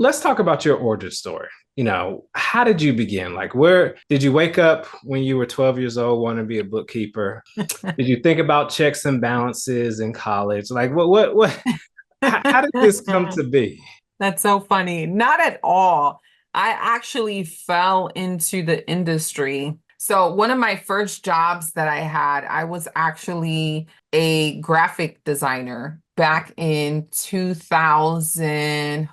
let's talk about your origin story. How did you begin? Like, where did you wake up when you were 12 years old, wanting to be a bookkeeper? Did you think about checks and balances in college? Like, how did this come to be? That's so funny. Not at all. I actually fell into the industry. So, one of my first jobs that I had, I was actually a graphic designer back in 2000.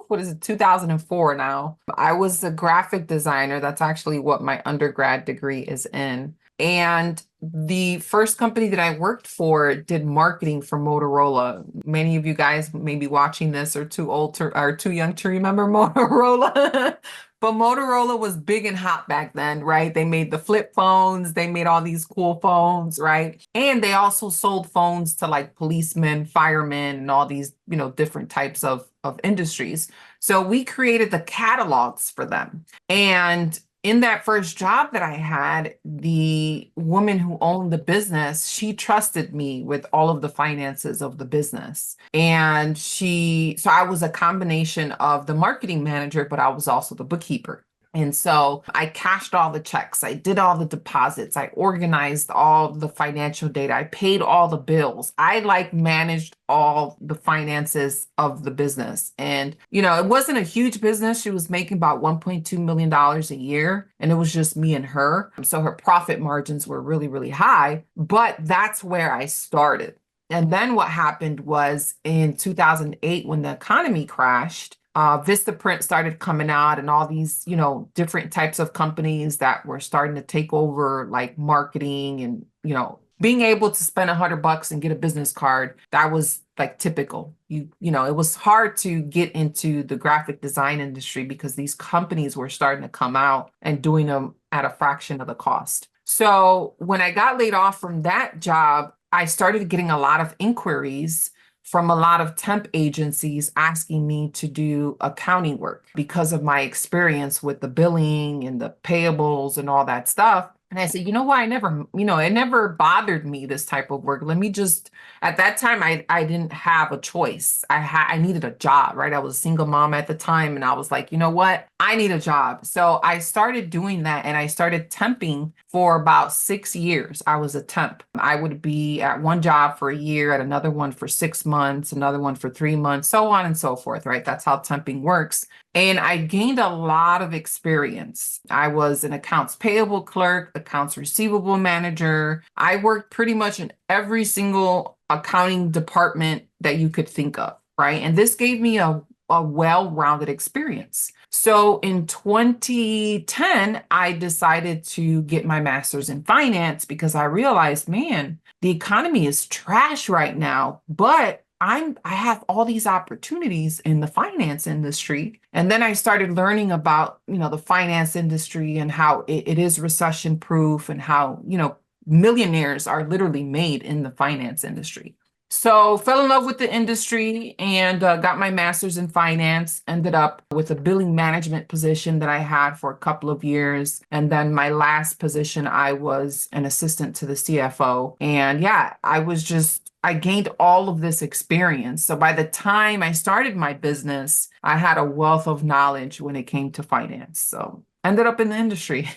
What is it? 2004 now. I was a graphic designer. That's actually what my undergrad degree is in. And the first company that I worked for did marketing for Motorola. Many of you guys may be watching this are too old to are too young to remember Motorola. But Motorola was big and hot back then, right? They made the flip phones, they made all these cool phones, right? And they also sold phones to like policemen, firemen, and all these, different types of industries. So we created the catalogs for them. And in that first job that I had, the woman who owned the business, she trusted me with all of the finances of the business. So I was a combination of the marketing manager, but I was also the bookkeeper. And so I cashed all the checks. I did all the deposits. I organized all the financial data. I paid all the bills. I like managed all the finances of the business. And, it wasn't a huge business. She was making about $1.2 million a year. And it was just me and her. So her profit margins were really, really high. But that's where I started. And then what happened was in 2008, when the economy crashed, Vistaprint started coming out and all these, different types of companies that were starting to take over like marketing and, being able to spend $100 and get a business card. That was like typical. It was hard to get into the graphic design industry because these companies were starting to come out and doing them at a fraction of the cost. So when I got laid off from that job, I started getting a lot of inquiries from a lot of temp agencies asking me to do accounting work because of my experience with the billing and the payables and all that stuff. And I said, you know what? It never bothered me, this type of work. At that time, I didn't have a choice. I needed a job, right? I was a single mom at the time. And I was like, you know what? I need a job. So I started doing that and I started temping for about 6 years. I was a temp. I would be at one job for a year, at another one for 6 months, another one for 3 months, so on and so forth, right? That's how temping works. And I gained a lot of experience. I was an accounts payable clerk, accounts receivable manager. I worked pretty much in every single accounting department that you could think of, right? And this gave me a well-rounded experience. So in 2010, I decided to get my master's in finance because I realized, man, the economy is trash right now, but I have all these opportunities in the finance industry. And then I started learning about, the finance industry and how it is recession proof and how, millionaires are literally made in the finance industry. So fell in love with the industry and got my master's in finance, ended up with a billing management position that I had for a couple of years. And then my last position, I was an assistant to the CFO. And yeah, I gained all of this experience. So by the time I started my business, I had a wealth of knowledge when it came to finance. So ended up in the industry.